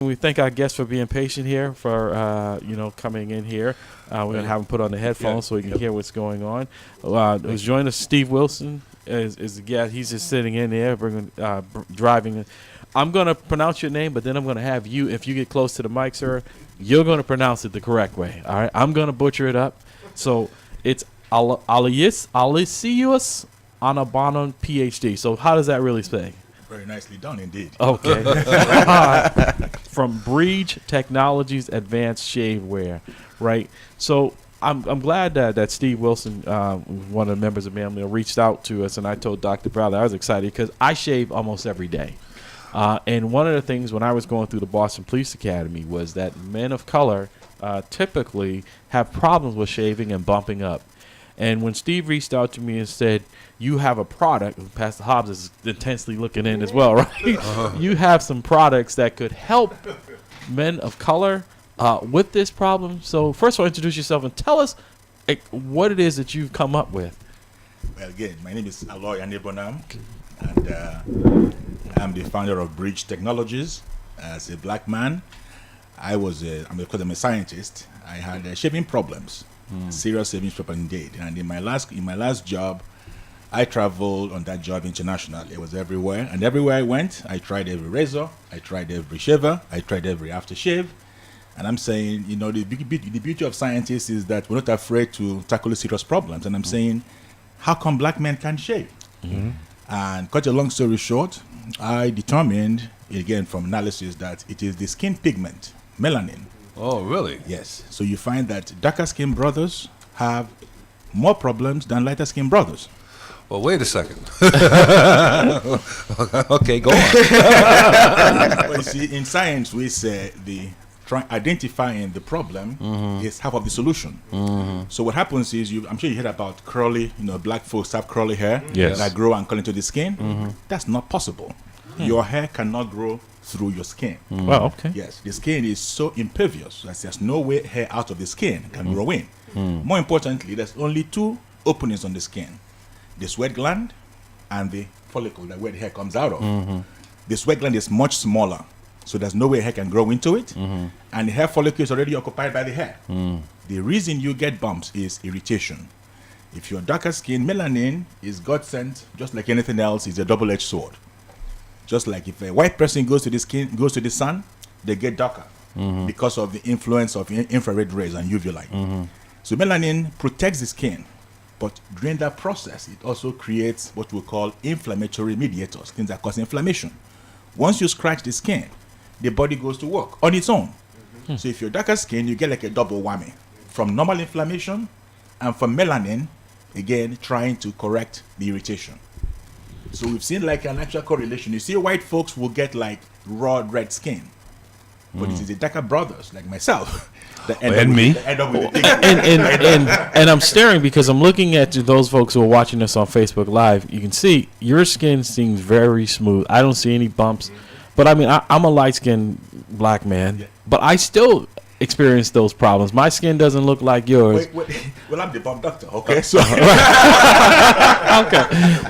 We thank our guests for being patient here, for coming in here. We're gonna have him put on the headphones so he can hear what's going on. Who's joined us? Steve Wilson is the guest. He's just sitting in there, driving. I'm gonna pronounce your name, but then I'm gonna have you. If you get close to the mic, sir, you're gonna pronounce it the correct way. All right. I'm gonna butcher it up. So it's Aloysius Anabanon, PhD. So how does that really say? Very nicely done, indeed. Okay. From Breach Technologies Advanced Shavewear, right? So I'm glad that Steve Wilson, one of the members of M.A.M.L.E.O, reached out to us, and I told Dr. Browder I was excited because I shave almost every day. And one of the things when I was going through the Boston Police Academy was that men of color typically have problems with shaving and bumping up. And when Steve reached out to me and said, you have a product, and Pastor Hobbs is intensely looking in as well, right? You have some products that could help men of color with this problem. So first of all, introduce yourself and tell us what it is that you've come up with. Well, again, my name is Aloy and I'm the founder of Bridge Technologies. As a black man, I'm a scientist. I had shaving problems. Serious savings problem indeed. And in my last job, I traveled on that job internationally. It was everywhere. And everywhere I went, I tried every razor, I tried every shaver, I tried every aftershave. And I'm saying, the beauty of scientists is that we're not afraid to tackle serious problems. And I'm saying, how come black men can't shave? And cut a long story short, I determined, again from analysis, that it is the skin pigment, melanin. Oh, really? Yes. So you find that darker skinned brothers have more problems than lighter skinned brothers. Well, wait a second. Okay, go on. Well, you see, in science, we say identifying the problem is half of the solution. So what happens is, I'm sure you heard about curly, black folks have curly hair that grow and curl into the skin. That's not possible. Your hair cannot grow through your skin. Well, okay. Yes, the skin is so impervious that there's no way hair out of the skin can grow in. More importantly, there's only two openings on the skin: the sweat gland and the follicle, that where the hair comes out of. The sweat gland is much smaller, so there's no way hair can grow into it, and the hair follicle is already occupied by the hair. The reason you get bumps is irritation. If you're darker skin, melanin is God sent, just like anything else. It's a double-edged sword. Just like if a white person goes to the sun, they get darker because of the influence of infrared rays and UV light. So melanin protects the skin, but during that process, it also creates what we call inflammatory mediators, things that cause inflammation. Once you scratch the skin, the body goes to work on its own. So if you're darker skin, you get like a double whammy from normal inflammation and from melanin, again, trying to correct the irritation. So we've seen like an actual correlation. You see, white folks will get like raw red skin, but it is the darker brothers like myself that end up with the big and I'm staring because I'm looking at those folks who are watching us on Facebook Live. You can see your skin seems very smooth. I don't see any bumps, but I mean I'm a light-skinned black man, but I still experience those problems. My skin doesn't look like yours. Wait. Well, I'm the bump doctor, okay? So, okay.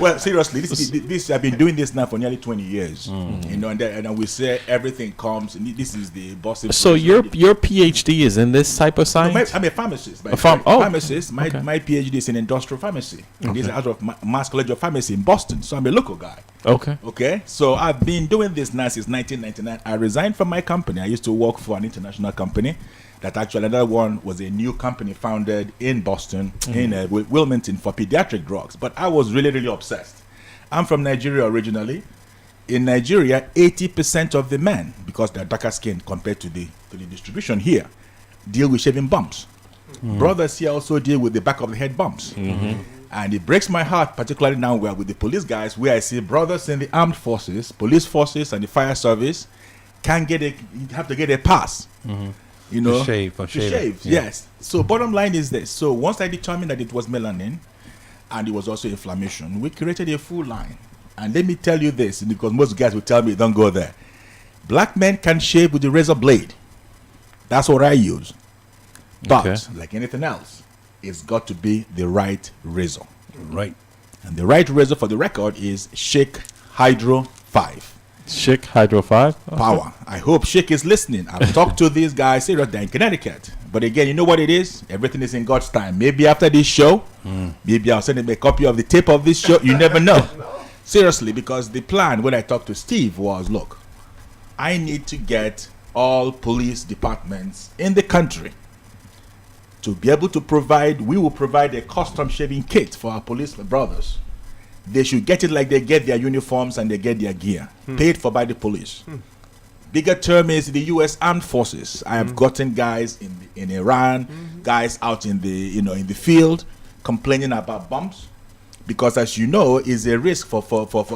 Well, seriously, this I've been doing this now for nearly 20 years. And we say everything comes. And this is the boss. So your PhD is in this type of science? No, I'm a pharmacist. Pharmacist. My PhD is in industrial pharmacy. This is out of Mass College of Pharmacy in Boston. So I'm a local guy. Okay. So I've been doing this now since 1999. I resigned from my company. I used to work for an international company. That actually another one was a new company founded in Boston, in Wilmington, for pediatric drugs. But I was really, really obsessed. I'm from Nigeria originally. In Nigeria, 80% of the men, because they're darker skinned compared to the distribution here, deal with shaving bumps. Brothers here also deal with the back of the head bumps. And it breaks my heart, particularly now where with the police guys, where I see brothers in the armed forces, police forces, and the fire service have to get a pass. To shave. Yes. So bottom line is this. So once I determined that it was melanin and it was also inflammation, we created a full line. And let me tell you this, because most guys will tell me don't go there. Black men can shave with the razor blade. That's what I use. But like anything else, it's got to be the right razor. Right. And the right razor, for the record, is Shake Hydro 5. Schick Hydro 5? Okay. Power. I hope Schick is listening. I've talked to these guys here in Connecticut. But again, you know what it is? Everything is in God's time. Maybe after this show, maybe I'll send him a copy of the tape of this show. You never know. Seriously, because the plan when I talked to Steve was, look, I need to get all police departments in the country to be able to provide, we will provide a custom shaving kit for our police brothers. They should get it like they get their uniforms and they get their gear, paid for by the police. Bigger term is the U.S. Armed Forces. I have gotten guys in Iran, guys out in the in the field, complaining about bumps, because as you know, is a risk for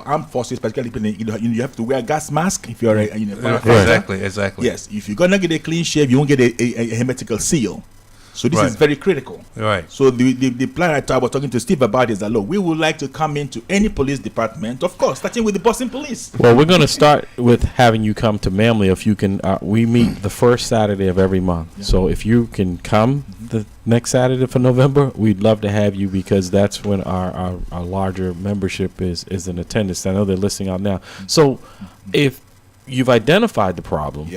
armed forces, particularly you have to wear a gas mask if you're a firefighter. Exactly. Yes, if you're gonna get a clean shave, you won't get a hermetical seal. So this is very critical. Right. So the plan I was talking to Steve about is that, look, we would like to come into any police department, of course, starting with the Boston Police. Well, we're going to start with having you come to MAMLEO if you can. We meet the first Saturday of every month. Yeah. So if you can come the next Saturday for November, we'd love to have you, because that's when our larger membership is in attendance. I know they're listening out now. So if you've identified the problem,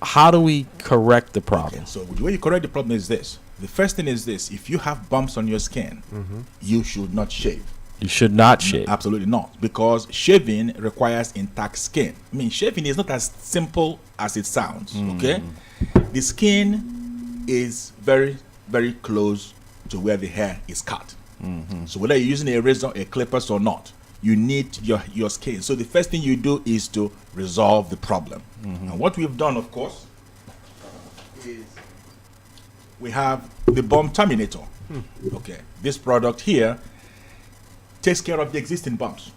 how do we correct the problem? Okay, so the way you correct the problem is this. The first thing is this: if you have bumps on your skin, you should not shave. You should not shave. Absolutely not, because shaving requires intact skin. I mean, shaving is not as simple as it sounds. Okay, the skin is very, very close to where the hair is cut. So whether you're using a razor, a clippers or not, you need your skin. So the first thing you do is to resolve the problem. And what we've done, of course, is we have the bump terminator. Okay, this product here takes care of the existing bumps.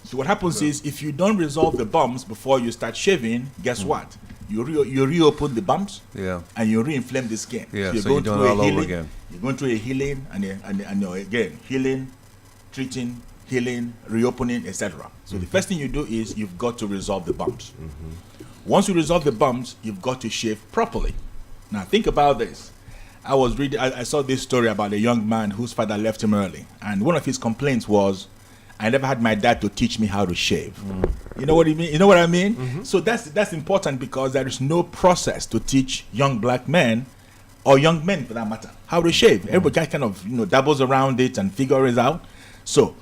So what happens is, if you don't resolve the bumps before you start shaving, guess what? You reopen the bumps, and you re-inflame the skin. Yeah, so you're doing it all over again. You're going through a healing and again healing, treating, healing, reopening, etc. So the first thing you do is you've got to resolve the bumps. Once you resolve the bumps, you've got to shave properly. Now think about this. I saw this story about a young man whose father left him early, and one of his complaints was, I never had my dad to teach me how to shave. You know what I mean? You know what I mean? So that's important, because there is no process to teach young black men, or young men for that matter, how to shave. Everybody kind of dabbles around it and figures it out. So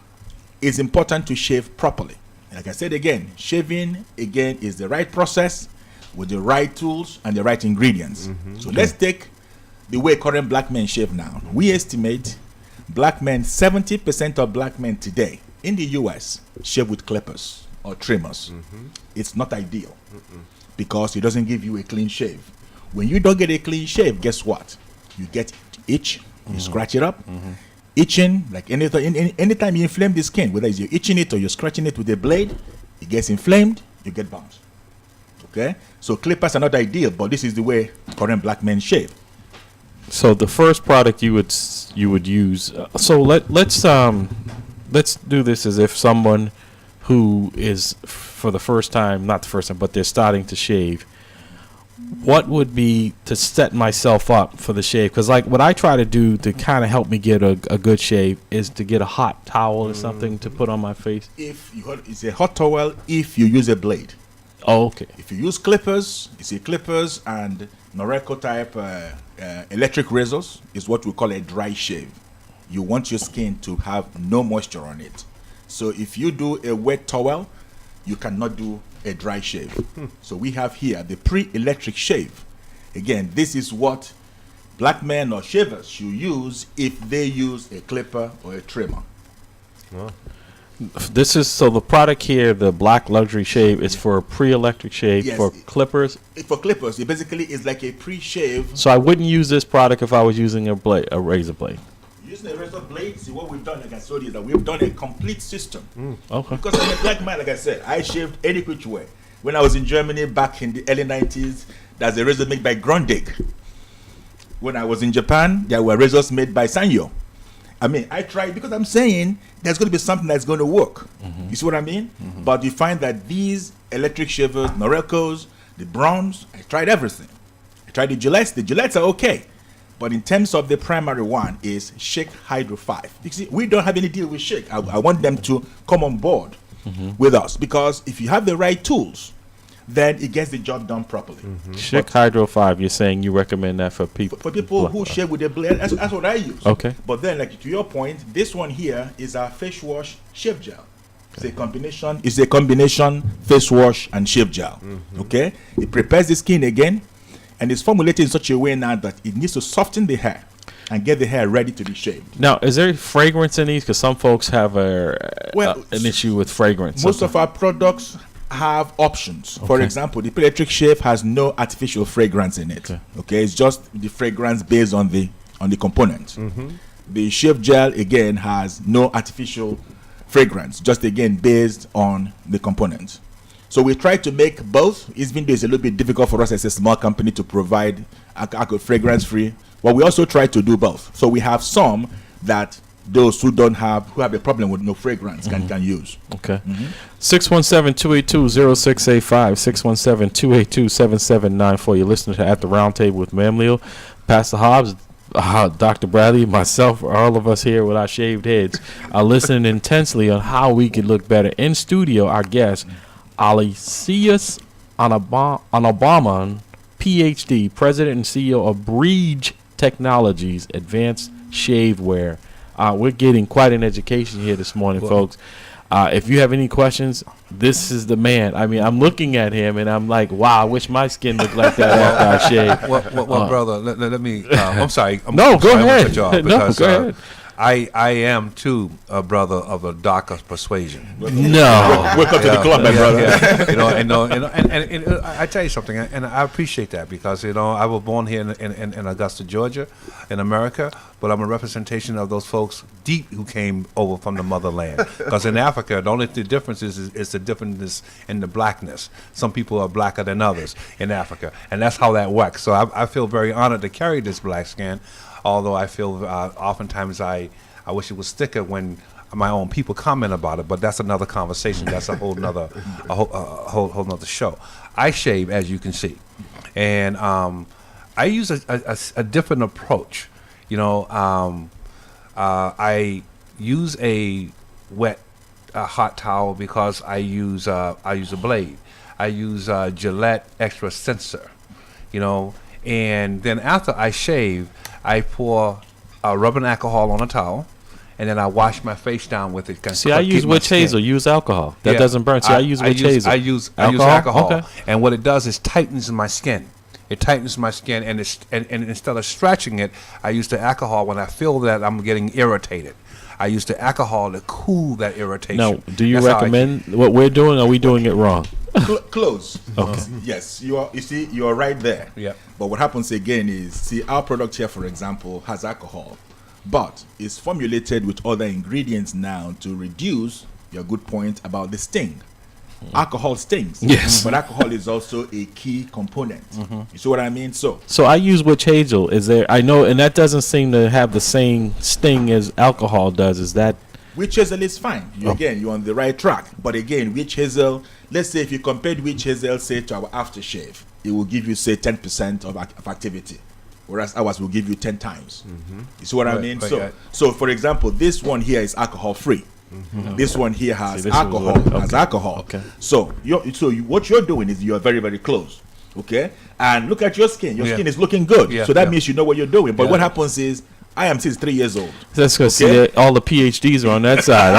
it's important to shave properly. Like I said again, shaving again is the right process with the right tools and the right ingredients. So let's take the way current black men shave now. We estimate black men, 70% of black men today in the US shave with clippers or trimmers. It's not ideal because it doesn't give you a clean shave. When you don't get a clean shave, guess what? You get itch, you scratch it up. Itching, like anytime you inflame the skin, whether it's you're itching it or you're scratching it with a blade, it gets inflamed, you get bumps. Okay? So clippers are not ideal, but this is the way current black men shave. So the first product you would use. So let's do this as if someone who is for the first time, not the first time, but they're starting to shave. What would be to set myself up for the shave? Because like what I try to do to kind of help me get a good shave is to get a hot towel or something to put on my face. It's a hot towel if you use a blade. Oh, okay. If you use clippers, clippers and Norelco type electric razors is what we call a dry shave. You want your skin to have no moisture on it. So if you do a wet towel, you cannot do a dry shave. So we have here the pre-electric shave. Again, this is what black men or shavers should use if they use a clipper or a trimmer. This is so the product here, the black luxury shave, is for a pre-electric shave. Yes, for clippers. For clippers, it basically is like a pre-shave. So I wouldn't use this product if I was using a razor blade. Using a razor blade, see what we've done, like I told you, that we've done a complete system. Okay. Because I'm a black man, like I said, I shaved any which way. When I was in Germany back in the early 90s, there's a razor made by Grundig. When I was in Japan, there were razors made by Sanyo. I mean, I tried, because I'm saying there's going to be something that's going to work. You see what I mean? But you find that these electric shavers, Norelcos, the Browns, I tried everything. I tried the Gillettes. The Gillettes are okay. But in terms of the primary one is Schick Hydro 5. You see, we don't have any deal with Schick. I want them to come on board. with us, because if you have the right tools, then it gets the job done properly. Schick Hydro 5, you're saying you recommend that for people? For people who shave with a blade, that's what I use. Okay. But then, like to your point, this one here is our face wash shave gel. It's a combination. It's a combination face wash and shave gel. Okay. It prepares the skin again, and it's formulated in such a way now that it needs to soften the hair and get the hair ready to be shaved. Now, is there fragrance in these? Because some folks have an issue with fragrance. Most of our products have options. For example, the electric shave has no artificial fragrance in it. Okay, it's just the fragrance based on the component. The shave gel again has no artificial fragrance, just again based on the components. So we try to make both, even though it's a little bit difficult for us as a small company to provide a fragrance free, but we also try to do both. So we have some that those who have a problem with no fragrance can use. Okay. 617-282-0685, 617-282-7794. You're listening to At the Round Table with MAMLEO. Pastor Hobbs, Dr. Bradley, myself, all of us here with our shaved heads are listening intensely on how we can look better. In studio, our guest, Aloy Anabaman, PhD, President and CEO of Breach Technologies, Advanced Shavewear. We're getting quite an education here this morning, folks. If you have any questions, this is the man. I mean, I'm looking at him and I'm like, wow, I wish my skin looked like that after I shave. Well, brother, let me. I'm sorry. Go ahead. Go ahead. I am too a brother of a darker persuasion. No, welcome to the club, my brother. And I tell you something, and I appreciate that because I was born here in Augusta, Georgia, in America, but I'm a representation of those folks deep who came over from the motherland. Because in Africa, the only difference is the difference in the blackness. Some people are blacker than others in Africa, and that's how that works. So I feel very honored to carry this black skin. Although I feel oftentimes I wish it was thicker when my own people comment about it, but that's another conversation. That's a whole nother show. I shave, as you can see, and I use a different approach. I use a wet hot towel because I use a blade. I use Gillette Extra Sensor, and then after I shave, I pour rubbing alcohol on a towel, and then I wash my face down with it. See, I use witch hazel. Use alcohol. That doesn't burn. See, I use witch hazel. I use alcohol, and what it does is tightens my skin. It tightens my skin, and instead of stretching it, I use the alcohol when I feel that I'm getting irritated. I use the alcohol to cool that irritation. Now, do you recommend what we're doing? Or are we doing it wrong? Close. Okay. Yes, you are. You see, you are right there. Yeah. But what happens again is, our product here, for example, has alcohol, but it's formulated with other ingredients now to reduce your good point about the sting. Alcohol stings. Yes. But alcohol is also a key component. You see what I mean? So I use witch hazel. Is there? I know, and that doesn't seem to have the same sting as alcohol does. Is that? Witch hazel is fine. Again, you're on the right track. But again, witch hazel, let's say if you compared witch hazel, say, to our aftershave, it will give you, say, 10% of activity, whereas ours will give you 10 times. You see what I mean? So, for example, this one here is alcohol-free. This one here has alcohol. Okay. So, what you're doing is you're very, very close. Okay? And look at your skin. Your skin is looking good. So that means you know what you're doing. But what happens is, I am since 3 years old. That's because see all the PhDs are on that side.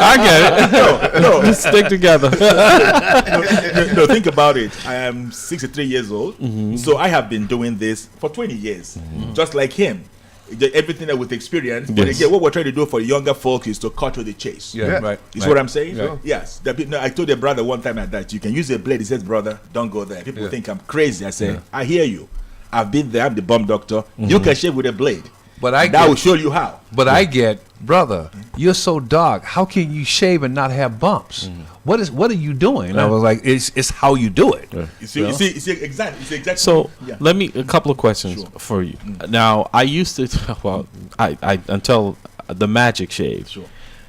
I get it. No, stick together. No, think about it. I am 63 years old, so I have been doing this for 20 years, just like him. Everything that with experience. But again, what we're trying to do for younger folks is to cut to the chase. Right. You see what I'm saying? Yeah. Yes. I told a brother one time that you can use a blade. He says, brother, don't go there. People think I'm crazy. I say, I hear you. I've been there. I'm the bomb doctor. You can shave with a blade. But that will show you how. But I get, brother, you're so dark. How can you shave and not have bumps? What are you doing? I was like, it's how you do it. You see, exactly. So let me a couple of questions for you. Now, I used to I until the magic shave. Sure.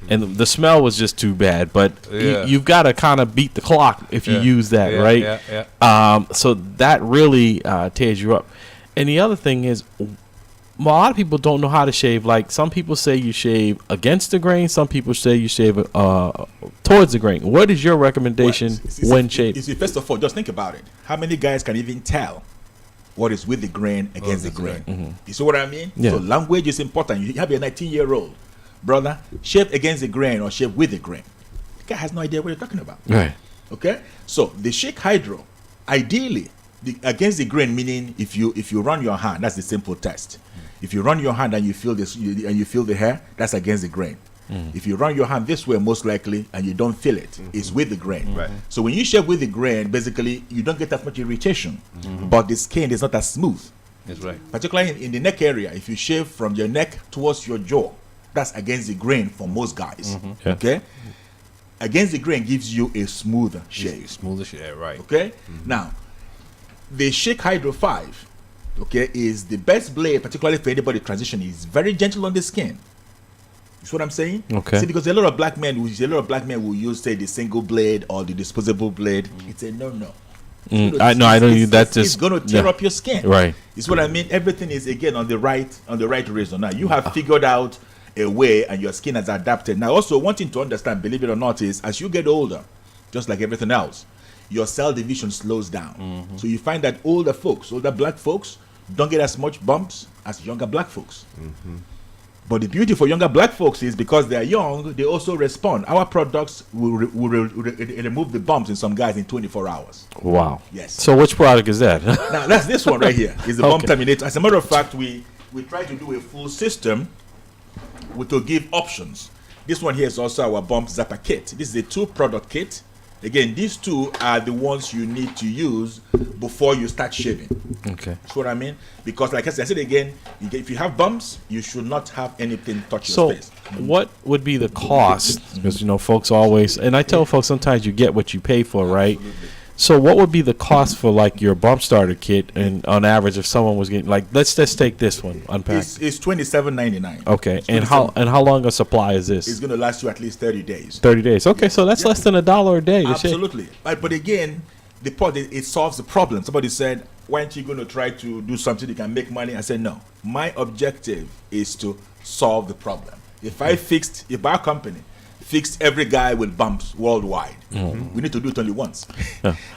And the smell was just too bad, but you've got to kind of beat the clock if you use that, right? Yeah. So that really tears you up. And the other thing is, a lot of people don't know how to shave. Like some people say you shave against the grain. Some people say you shave towards the grain. What is your recommendation when shaving? First of all, just think about it. How many guys can even tell what is with the grain against the grain? Mm-hmm. You see what I mean? Yeah. So language is important. You have a 19-year-old brother, shave against the grain or shave with the grain. The guy has no idea what you're talking about. Right. Okay? So the shake hydro, ideally, against the grain, meaning if you run your hand, that's the simple test. If you run your hand and you feel this and you feel the hair, that's against the grain. If you run your hand this way, most likely, and you don't feel it, it's with the grain. Right. So when you shave with the grain, basically, you don't get as much irritation, but the skin is not as smooth. That's right. Particularly in the neck area, if you shave from your neck towards your jaw, that's against the grain for most guys. Yeah. Okay? Against the grain gives you a smoother shave. Smoother shave, right. Okay? Now, the Shake Hydro 5, okay, is the best blade, particularly for anybody transitioning. It's very gentle on the skin. You see what I'm saying? Okay. See, because a lot of black men will use, say, the single blade or the disposable blade. It's a no. I know you. That's just it's going to tear up your skin. Right. It's what I mean. Everything is again on the right reason. Now you have figured out a way, and your skin has adapted. Now, also one thing to understand, believe it or not, is as you get older, just like everything else, your cell division slows down. So you find that older black folks, don't get as much bumps as younger black folks. But the beauty for younger black folks is because they are young, they also respond. Our products will remove the bumps in some guys in 24 hours. Wow. Yes. So which product is that? Now, that's this one right here. Is the bump terminator. As a matter of fact, we try to do a full system to give options. This one here is also our bump zapper kit. This is a 2-product kit. Again, these two are the ones you need to use before you start shaving. Okay. That's what I mean. Because like I said again, if you have bumps, you should not have anything touch So, your face. what would be the cost? Because folks always, and I tell folks sometimes you get what you pay for, right? So, what would be the cost for like your bump starter kit, and on average, if someone was getting let's just take this one, unpack. It's $27.99. Okay, and how long a supply is this? It's going to last you at least 30 days. 30 days. Okay, so that's less than $1 a day. To shave. Absolutely. But again, the part it solves the problem. Somebody said, "Why aren't you going to try to do something you can make money?" I said, "No. My objective is to solve the problem. If our company fixed every guy with bumps worldwide, we need to do it only once."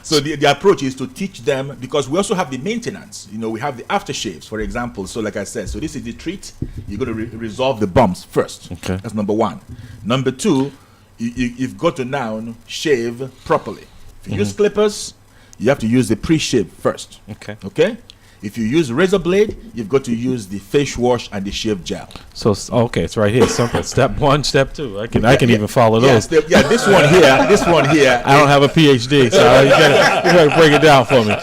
So the approach is to teach them, because we also have the maintenance. We have the aftershaves, for example. So like I said, so this is the treat. You're going to resolve the bumps first. Okay. That's number one. Number two, you've got to now shave properly. If you use clippers, you have to use the pre-shave first. Okay? If you use razor blade, you've got to use the face wash and the shave gel. So it's right here. Simple. Step 1, step 2. I can even follow those. This one here. I don't have a PhD, so you gotta break it down for me.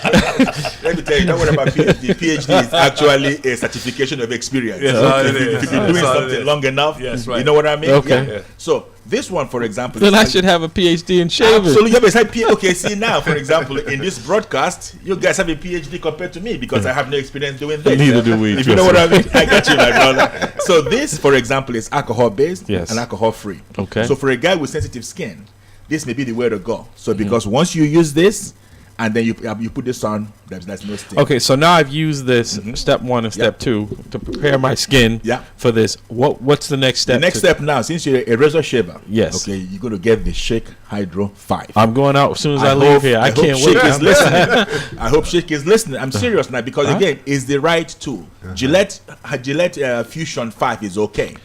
Let me tell you, don't worry about PhD. PhD is actually a certification of experience. Yes, If you've been doing something long enough, you know what I mean? Okay. Yeah. So this one, for example, Then I should have a PhD in shaving. Absolutely. Okay, see now, for example, in this broadcast, you guys have a PhD compared to me because I have no experience doing this. Neither do we. If you know what I mean, I got you, my brother. So this, for example, is alcohol-based and alcohol-free. Okay. So for a guy with sensitive skin, this may be the way to go. So because once you use this, and then you put this on, there's no sting. Okay, so now I've used this step 1 and step 2 to prepare my skin for this. What's the next step? The next step now, since you're a razor shaver, yes, okay, you're going to get the Shake Hydro 5. I'm going out as soon as I leave here. I can't wait. I hope Shake is listening. I'm serious now because again, it's the right tool. Gillette Fusion 5 is okay,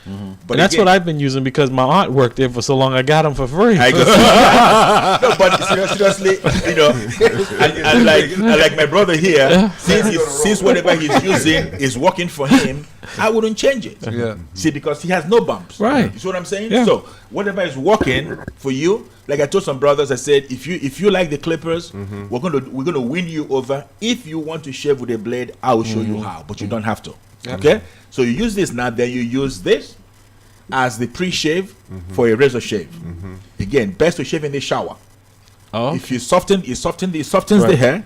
but and that's what I've been using because my aunt worked there for so long. I got them for free. No, but seriously, and like my brother here, since whatever he's using is working for him, I wouldn't change it. See, because he has no bumps. Right. You see what I'm saying? Yeah. So whatever is working for you, like I told some brothers, I said, if you like the clippers, we're gonna win you over. If you want to shave with a blade, I will show you how, but you don't have to. Okay? So you use this now, then you use this as the pre-shave for a razor shave. Again, best to shave in the shower. Oh. If you soften, it softens the hair.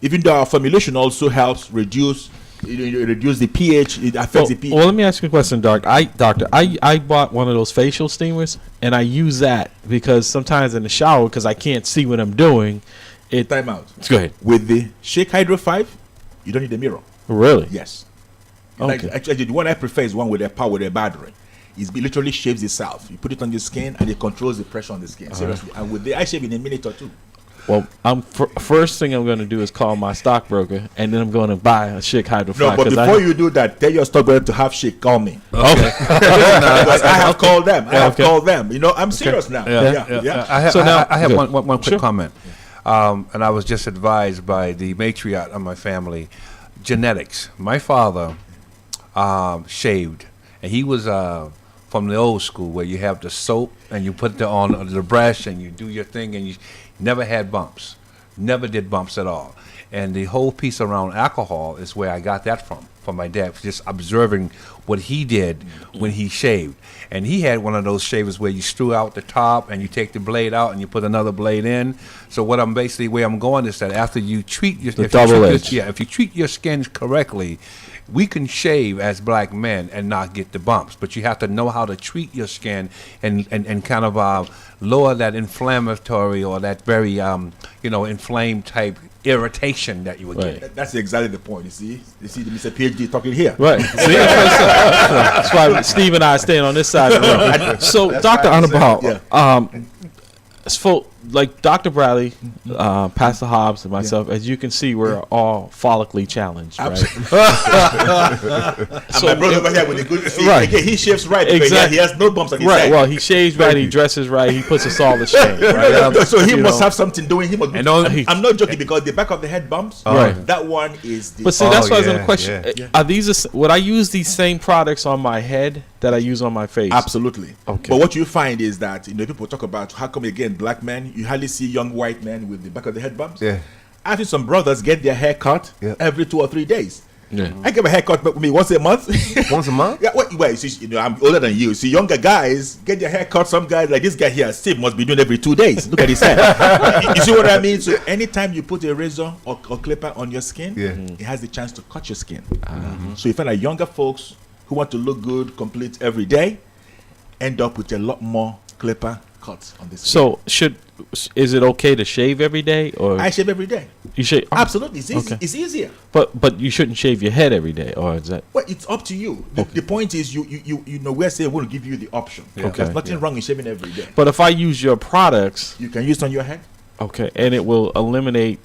Even though our formulation also helps reduce the pH, it affects the pH. Well, let me ask you a question, Doctor. I bought one of those facial steamers, and I use that because sometimes in the shower, because I can't see what I'm doing. Time out. Go ahead. With the Shake Hydro 5, you don't need a mirror. Really? Yes. Like, Okay. actually, the one I prefer is one with a power with a battery. It literally shaves itself. You put it on your skin and it controls the pressure on the skin. Seriously. And with the I shave in a minute or two. Well, first thing I'm going to do is call my stockbroker, and then I'm going to buy a Schick Hydro No, Fly. but before you do that, tell your stockbroker to have shit. Call me. Okay. Because I have called them. I have Okay. called them. You know, I'm serious now. Yeah. I have Good. one quick Sure. comment. And I was just advised by the matriarch of my family, genetics. My father shaved, and he was from the old school where you have the soap and you put it on the brush and you do your thing, and you never had bumps, never did bumps at all. And the whole piece around alcohol is where I got that from my dad, just observing what he did when he shaved. And he had one of those shavers where you screw out the top and you take the blade out and you put another blade in. So what I'm basically, where I'm going is that after you treat your, The double edge. if you treat your skin correctly, we can shave as black men and not get the bumps, but you have to know how to treat your skin and kind of lower that inflammatory or that very inflamed type irritation that you would Right. get. That's exactly the point. You see, Mr. PhD talking here. Right. See, that's why Steve and I are staying on this side of the room. So, That's Dr. right. Anabal, so like Dr. Bradley, Pastor Hobbs, and myself, as you can see, we're all follically challenged, right? And my brother over here with the good see, Right. again, he shaves right. Because Exactly. he has no bumps on his Right. head. Well, he shaves right, he dresses right, he puts us all to shame, right? So he You must know. have something doing. He must. And those- I'm not joking because the back of the head bumps. Right. That one is the. But see, that's Oh, why I was yeah, going to question: yeah. Are these? Would I use these same products on my head that I use on my face? Absolutely. Okay. But what you find is that people talk about how come again black men, you hardly see young white men with the back of the head bumps. Yeah. I've seen some brothers get their hair cut Yeah. every 2 or 3 days. Yeah. I get my hair cut but me once a month. Once a month? Yeah, wait, see, I'm older than you. See, younger guys get their hair cut. Some guys, like this guy here, Steve, must be doing every 2 days. Look at his hair. You see what I mean? So anytime you put a razor or clipper on your skin, it has the chance to cut your skin. So you find that younger folks who want to look good, complete every day, end up with a lot more clipper cuts on the skin. So is it okay to shave every day, or I shave every day. you shave? Absolutely, it's easy. Okay. It's easier. But you shouldn't shave your head every day, or is that? Well, it's up to you. The point is, you know, we're saying we'll give you the option. Yeah. Okay. There's nothing wrong in shaving every day. But if I use your products, You can use it on your head. okay, and it will eliminate.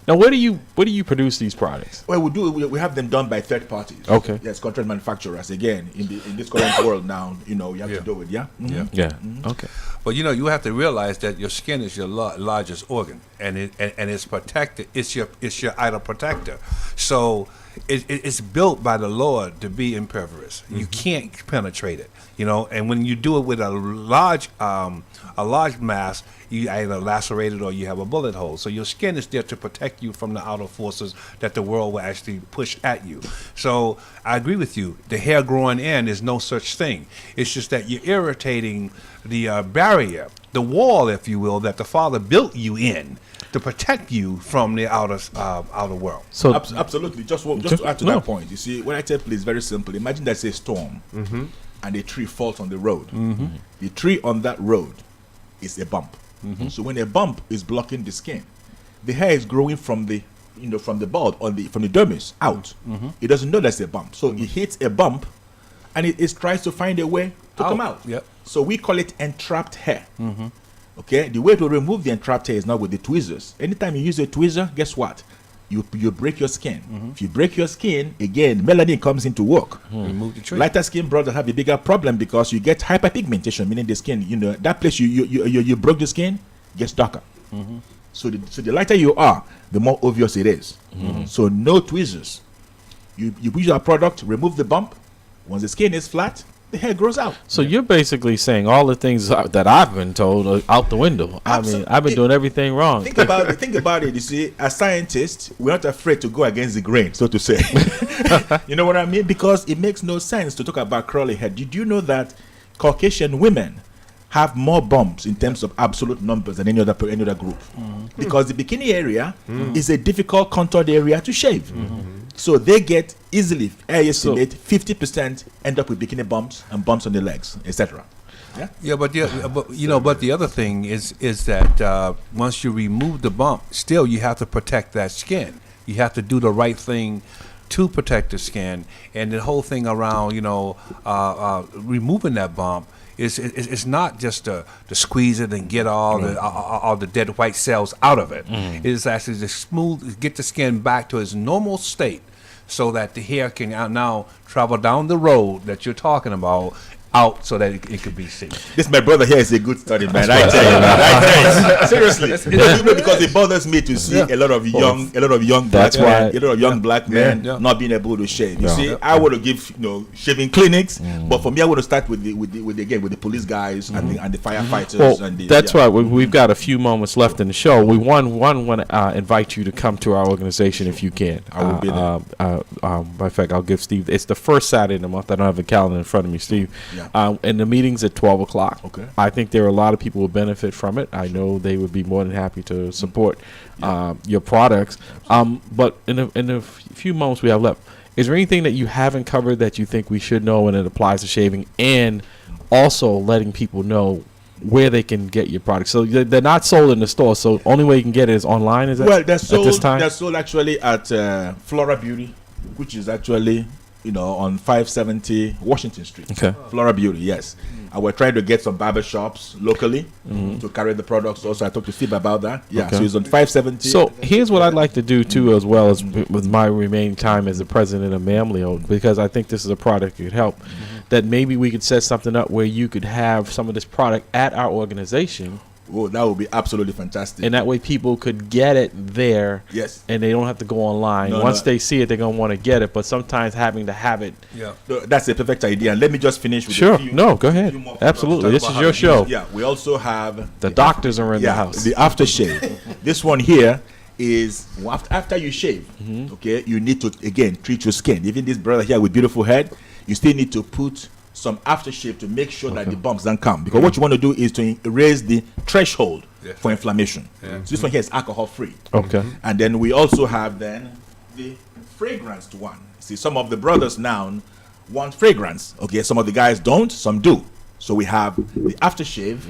Now, where do you produce these products? Well, we have them done by third parties. Okay. Yes, contract manufacturers. Again, in this current world now, you have Yeah. to do it. Yeah. Mhm. Yeah. Yeah. Okay. But you have to realize that your skin is your largest organ, and it's protected. It's your idol protector. So it's built by the Lord to be impervious. You can't penetrate it. And when you do it with a large mass, you either lacerate it or you have a bullet hole. So your skin is there to protect you from the outer forces that the world will actually push at you. So I agree with you. The hair growing in is no such thing. It's just that you're irritating the barrier, the wall, if you will, that the Father built you in to protect you from the outer world. So Absolutely. Just to add to No. that point, you see, what I tell people is very simple. Imagine there's a storm and a tree falls on the road. The tree on that road is a bump. So when a bump is blocking the skin, the hair is growing from the from the bud from the dermis out. It doesn't know that's a bump. So it hits a bump and it tries to find a way to come out. Yep. So we call it entrapped hair. Okay, the way to remove the entrapped hair is not with the tweezers. Anytime you use a tweezer, guess what? You break your skin. If you break your skin, again, melanin comes into work. Remove the tree. Lighter skin brothers have a bigger problem because you get hyperpigmentation, meaning the skin, that place you broke the skin gets darker. So the lighter you are, the more obvious it is. So no tweezers. You use our product, remove the bump. Once the skin is flat, the hair grows out. So you're basically saying all the things that I've been told are out the window. I mean, I've been doing everything wrong. Think about it. You see, as scientists, we're not afraid to go against the grain, so to say. You know what I mean? Because it makes no sense to talk about curly hair. Did you know that Caucasian women have more bumps in terms of absolute numbers than any other group? Because the bikini area is a difficult contoured area to shave. So they get easily, I estimate, 50% end up with bikini bumps and bumps on the legs, etc. Yeah, but the other thing is that once you remove the bump, still you have to protect that skin. You have to do the right thing to protect the skin, and the whole thing around removing that bump. It's not just to squeeze it and get all the dead white cells out of it. It's actually to get the skin back to its normal state, so that the hair can now travel down the road that you're talking about out, so that it could be seen. This my brother here is a good study, man. I tell you, man. I tell you. Seriously, because it bothers me to see a lot of young black men not being able to shave. You see, I want to give shaving clinics, but for me, I want to start with the police guys and the firefighters. Well, that's why we've got a few moments left in the show. We want to invite you to come to our organization if you can. I will be there. By fact, I'll give Steve. It's the first Saturday in the month. I don't have a calendar in front of me, Steve. Yeah. And the meeting's at 12 o'clock. Okay. I think there are a lot of people who benefit from it. I know they would be more than happy to support your products. But in a few moments we have left, is there anything that you haven't covered that you think we should know when it applies to shaving, and also letting people know where they can get your products? So they're not sold in the store, so only way you can get it is online, is that? Well, they're sold, at this time? They're sold actually at Flora Beauty, which is actually on 570 Washington Street. Okay. Flora Beauty, yes. And we're trying to get some barber shops locally to carry the products. Also, I talked to Steve about that. Yeah, Okay. so it's on 570. So here's what I'd like to do too, as well as with my remaining time as the president of MAMLEO, because I think this is a product that could help. That maybe we could set something up where you could have some of this product at our organization. Oh, that would be absolutely fantastic. And that way people could get it there. Yes. And they don't have to go online. Once they see it, they're going to want to get it. But sometimes having to have it. Yeah. So that's a perfect idea. And let me just finish with Sure. a few, No, go ahead. few more Absolutely. products. This is your show. Yeah, we also have The doctors are in the house. The aftershave. This one here is after you shave, okay, you need to again treat your skin. Even this brother here with beautiful head, you still need to put some aftershave to make sure that the bumps don't come, because what you want to do is to raise the threshold for inflammation. So this one here is alcohol free. Okay. And then we also have then the fragranced one. See, some of the brothers now want fragrance. Okay, some of the guys don't, some do. So we have the aftershave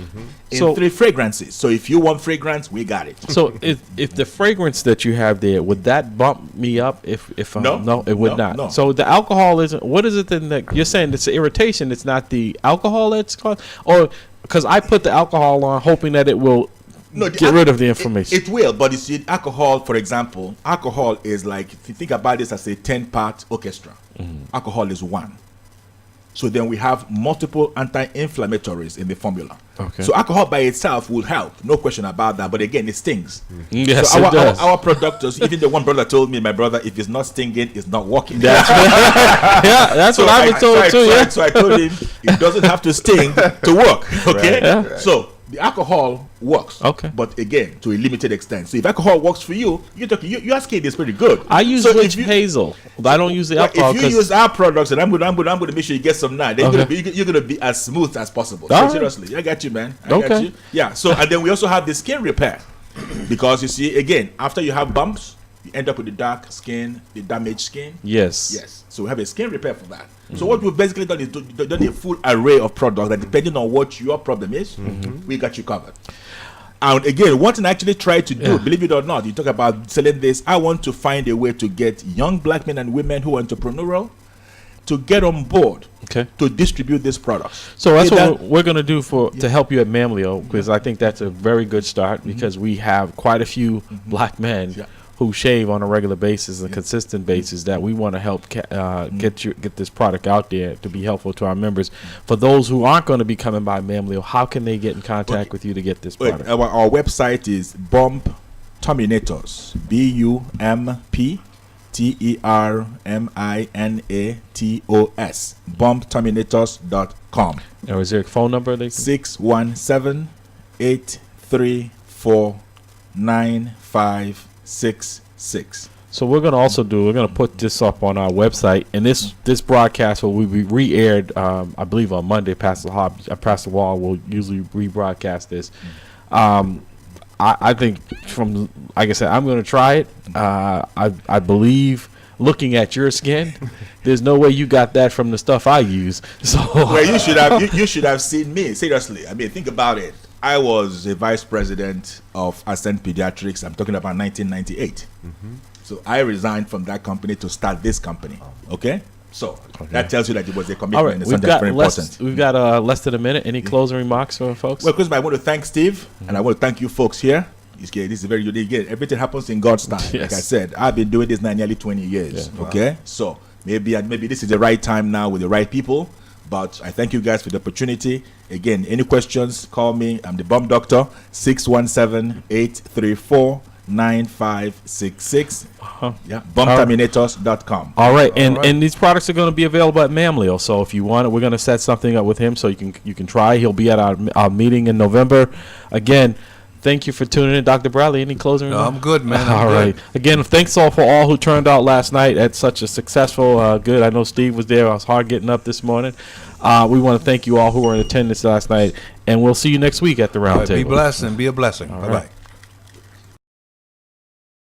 in So- 3 fragrances. So if you want fragrance, we got it. So if the fragrance that you have there, would that bump me up? If No. it would No, not. no. So the alcohol isn't. What is it then that you're saying? It's the irritation. It's not the alcohol that's caused, or because I put the alcohol on hoping that it will get rid of the inflammation. It will, but you see, alcohol, for example, alcohol is like, if you think about this as a 10-part orchestra, alcohol is 1. So then we have multiple anti-inflammatories in the formula. Okay. So alcohol by itself will help, no question about that. But again, it stings. Yes, so it does. our products, even the one brother told me, my brother, if it's not stinging, it's not working. Yeah, that's what I was told too. Yeah. So I told him it doesn't have to sting to work. Okay. Right. Yeah. So the alcohol works. Okay. But again, to a limited extent. So if alcohol works for you, your skin is pretty good. I use so witch if you- hazel. I don't use the well, alcohol. if you use our products, and I'm going to make sure you get some now, then Okay. you're gonna be as smooth as possible. All So right. seriously, I got you, man. I Okay. got you. Yeah. So and then we also have the skin repair, because you see, again, after you have bumps, you end up with the dark skin, the damaged skin. Yes. Yes. So we have a skin repair for that. So what we've basically done is done a full array of products that, depending on what your problem is, we got you covered. And again, one thing I actually try to do, believe it or not, you talk about selling this, I want to find a way to get young black men and women who are entrepreneurial to get on board Okay. to distribute these products. So that's Okay, what we're going to do to help you at MAMLEO, because I think that's a very good start, because we have quite a few black men who shave on a regular basis, a consistent basis, that we want to help get this product out there to be helpful to our members. For those who aren't going to be coming by MAMLEO, how can they get in contact with you to get this product? Our website is Bump Terminators, BUMPTERMINATOS, bumpterminators.com. Or is there a phone number? 617-834-9566. So we're going to put this up on our website, and this broadcast will be re-aired, I believe, on Monday. Pastor Hobbs, Pastor Wall will usually rebroadcast this. I think, like I said, I'm going to try it. I believe, looking at your skin, there's no way you got that from the stuff I use. So Well, you should have seen me. Seriously, I mean, think about it. I was a vice president of Ascent Pediatrics. I'm talking about 1998. So I resigned from that company to start this company. Okay? So that tells you that it was a commitment. All right, and we've something that's got very important. we've got less than a minute. Any closing remarks for folks? Well, Chris, I want to thank Steve, and I want to thank you folks here. This is very unique. Again, everything happens in God's time. Yes. Like I said, I've been doing this now nearly 20 years. Yeah. Okay? So maybe this is the right time now with the right people. But I thank you guys for the opportunity. Again, any questions, call me. I'm the Bomb Doctor, 617-834-9566. Yeah, bombterminators.com. All right, and these products are going to be available at MAMLEO. So if you want it, we're going to set something up with him so you can try. He'll be at our meeting in November. Again, thank you for tuning in, Dr. Bradley. Any closing remarks? I'm good, man. All right. Again, thanks all for all who turned out last night at such a successful, good. I know Steve was there. I was hard getting up this morning. We want to thank you all who were in attendance last night, and we'll see you next week at the round table. Be blessed and be a blessing. Bye-bye.